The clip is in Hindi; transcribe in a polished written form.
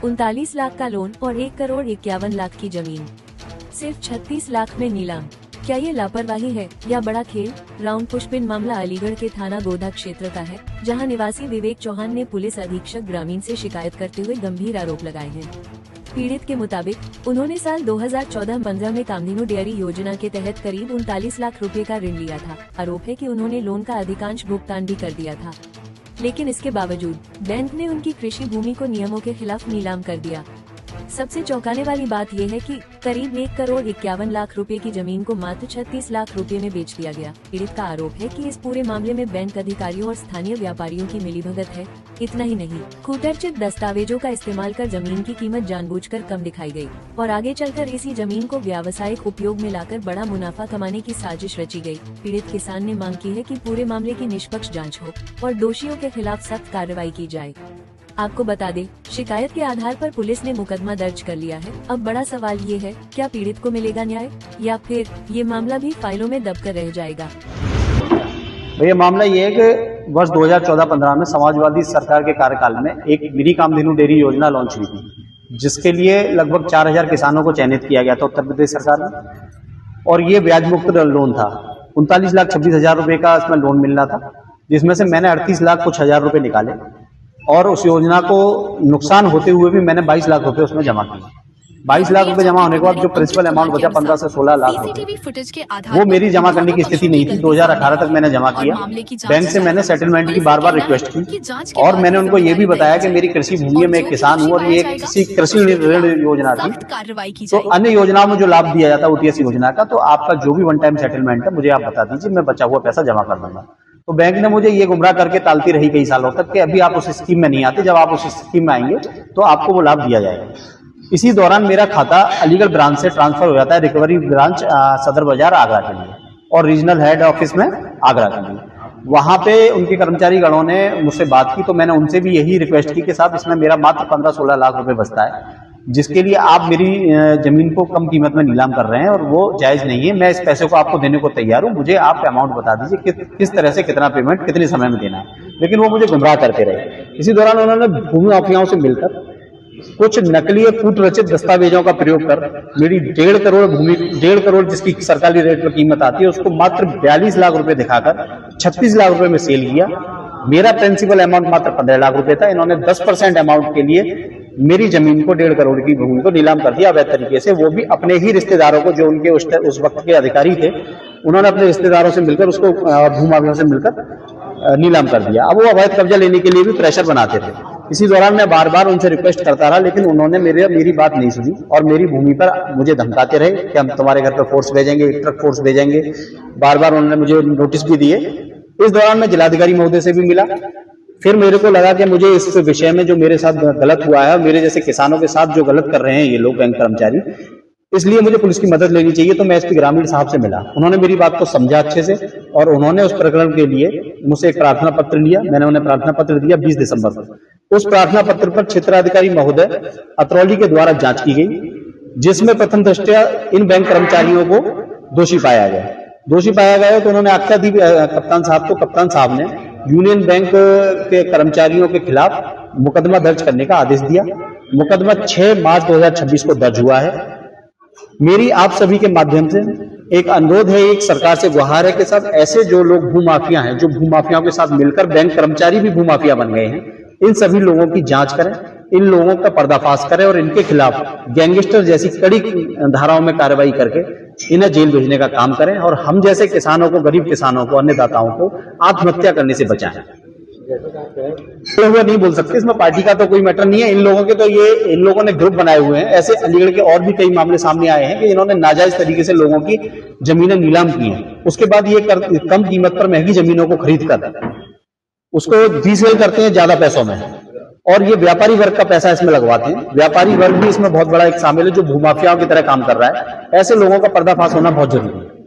39 लाख का लोन और 1,51,00,000 की जमीन सिर्फ 36 लाख में नीलाम। क्या ये लापरवाही है या बड़ा खेल? राउंड पुशपिन मामला अलीगढ़ के थाना गोधा क्षेत्र का है, जहां निवासी विवेक चौहान ने पुलिस अधीक्षक ग्रामीण से शिकायत करते हुए गंभीर आरोप लगाए हैं। पीड़ित के मुताबिक उन्होंने साल 2014-15 में कामधेनु डेयरी योजना के तहत करीब 39 लाख रुपए का ऋण लिया था। आरोप है कि उन्होंने लोन का अधिकांश भुगतान भी कर दिया था, लेकिन इसके बावजूद बैंक ने उनकी कृषि भूमि को नियमों के खिलाफ नीलाम कर दिया। सबसे चौंकाने वाली बात यह है कि करीब 1,51,00,000 रुपए की जमीन को मात्र 36 लाख रुपए में बेच दिया गया। पीड़ित का आरोप है कि इस पूरे मामले में बैंक अधिकारियों और स्थानीय व्यापारियों की मिलीभगत है। इतना ही नहीं, खूटरचित दस्तावेजों का इस्तेमाल कर जमीन की कीमत जानबूझकर कम दिखाई गई और आगे चलकर इसी जमीन को व्यावसायिक उपयोग में लाकर बड़ा मुनाफा कमाने की साजिश रची गई। पीड़ित किसान ने मांग की है कि पूरे मामले की निष्पक्ष जाँच हो और दोषियों के खिलाफ सख्त कार्रवाई की जाए। आपको बता दें, शिकायत के आधार पर पुलिस ने मुकदमा दर्ज कर लिया है। अब बड़ा सवाल ये है, क्या पीड़ित को मिलेगा न्याय या फिर ये मामला भी फाइलों में दबकर रह जाएगा? ये मामला ये है कि वर्ष 2014-15 में समाजवादी सरकार के कार्यकाल में एक मिनी कामधेनु डेयरी योजना लॉन्च हुई थी, जिसके लिए लगभग 4,000 किसानों को चयनित किया गया था उत्तर प्रदेश सरकार ने। और ये ब्याज मुक्त लोन था। 39,26,000 रुपए का इसमें लोन मिलना था, जिसमें से मैंने 38 लाख कुछ हजार रुपए निकाले और उस योजना को नुकसान होते हुए भी मैंने 22 लाख रुपए उसमें जमा किए। 22 लाख रुपए जमा होने के बाद जो प्रिंसिपल अमाउंट बचा 15 से 16 लाख रुपए, वो मेरी जमा करने की स्थिति नहीं थी। 2018 तक मैंने जमा किया। बैंक से मैंने सेटलमेंट की बार बार रिक्वेस्ट की और मैंने उनको ये भी बताया कि मेरी कृषि भूमि में एक किसान हूँ और ये किसी कृषि ऋण योजना थी, तो अन्य योजनाओं में जो लाभ दिया जाता है ओटीएस योजना का, तो आपका जो भी वन टाइम सेटलमेंट है मुझे आप बता दीजिए, मैं बचा हुआ पैसा जमा कर दूंगा। तो बैंक ने मुझे ये गुमराह करके टालती रही कई सालों तक कि अभी आप उस स्कीम में नहीं आते, जब आप उस स्कीम में आएंगे तो आपको वो लाभ दिया जाएगा। इसी दौरान मेरा खाता अलीगढ़ ब्रांच से ट्रांसफर हो जाता है रिकवरी ब्रांच सदर बाजार आगरा के लिए और रीजनल हेड ऑफिस में आगरा के लिए। वहां पे उनके कर्मचारी गणों ने मुझसे बात की, तो मैंने उनसे भी यही रिक्वेस्ट की कि साहब इसमें मेरा मात्र 15-16 लाख रुपए बचता है, जिसके लिए आप मेरी जमीन को कम कीमत में नीलाम कर रहे हैं और वो जायज नहीं है। मैं इस पैसे को आपको देने को तैयार हूं, मुझे आप अमाउंट बता दीजिए किस तरह से कितना पेमेंट कितने समय में देना है। लेकिन वो मुझे गुमराह करते रहे। इसी दौरान उन्होंने भूमि माफियाओं से मिलकर कुछ नकली कूट रचित दस्तावेजों का प्रयोग कर मेरी 1.5 करोड़ जिसकी सरकारी रेट पर कीमत आती है, उसको मात्र 42 लाख रुपए दिखाकर 36 लाख रुपए में सेल किया। मेरा प्रिंसिपल अमाउंट मात्र 15 लाख रुपए था। इन्होंने 10% अमाउंट के लिए मेरी जमीन को 1.5 करोड़ की भूमि को नीलाम कर दिया अवैध तरीके से, वो भी अपने ही रिश्तेदारों को, जो उनके उस वक्त के अधिकारी थे, उन्होंने अपने रिश्तेदारों से मिलकर उसको भूमाफियों से मिलकर नीलाम कर दिया। अब वो अवैध कब्जा लेने के लिए भी प्रेशर बनाते थे। इसी दौरान मैं बार बार उनसे रिक्वेस्ट करता रहा, लेकिन उन्होंने मेरी बात नहीं सुनी और मेरी भूमि पर मुझे धमकाते रहे कि हम तुम्हारे घर पर फोर्स भेजेंगे, ट्रक फोर्स भेजेंगे। बार बार उन्होंने मुझे नोटिस भी दिए। इस दौरान मैं जिलाधिकारी महोदय से भी मिला। फिर मेरे को लगा कि मुझे इस विषय में जो मेरे साथ गलत हुआ है, मेरे जैसे किसानों के साथ जो गलत कर रहे हैं ये लोग बैंक कर्मचारी, इसलिए मुझे पुलिस की मदद लेनी चाहिए। तो मैं एसपी ग्रामीण साहब से मिला। उन्होंने मेरी बात को समझा अच्छे से और उन्होंने उस प्रकरण के लिए मुझसे एक प्रार्थना पत्र लिया। मैंने उन्हें प्रार्थना पत्र दिया 20 दिसंबर को। उस प्रार्थना पत्र पर क्षेत्राधिकारी महोदय अतरौली के द्वारा जांच की गई, जिसमें प्रथम दृष्टया इन बैंक कर्मचारियों को दोषी पाया गया। तो उन्होंने आख्या दी कप्तान साहब को। कप्तान साहब ने यूनियन बैंक के कर्मचारियों के खिलाफ मुकदमा दर्ज करने का आदेश दिया। मुकदमा 6 मार्च 2026 को दर्ज हुआ है। मेरी आप सभी के माध्यम से एक अनुरोध है, एक सरकार से गुहार है कि साहब ऐसे जो लोग भूमाफिया हैं, जो भूमाफियाओं के साथ मिलकर बैंक कर्मचारी भी भूमाफिया बन गए हैं, इन सभी लोगों की जांच करें, इन लोगों का पर्दाफाश करें और इनके खिलाफ गैंगस्टर जैसी कड़ी धाराओं में कार्रवाई करके इन्हें जेल भेजने का काम करें और हम जैसे किसानों को, गरीब किसानों को, अन्नदाताओं को आत्महत्या करने से बचाएं। तो हुआ नहीं बोल सकते, इसमें पार्टी का तो कोई मैटर नहीं है। इन लोगों ने ग्रुप बनाए हुए हैं। ऐसे अलीगढ़ के और भी कई मामले सामने आए हैं कि इन्होंने नाजायज तरीके से लोगों की जमीनें नीलाम की हैं। उसके बाद ये कम कीमत पर महंगी जमीनों को खरीद कर उसको रीसेल करते हैं ज्यादा पैसों में और ये व्यापारी वर्ग का पैसा इसमें लगवाते हैं। व्यापारी वर्ग भी इसमें बहुत बड़ा एक शामिल है जो भूमाफियाओं की तरह काम कर रहा है। ऐसे लोगों का पर्दाफाश होना बहुत जरूरी है।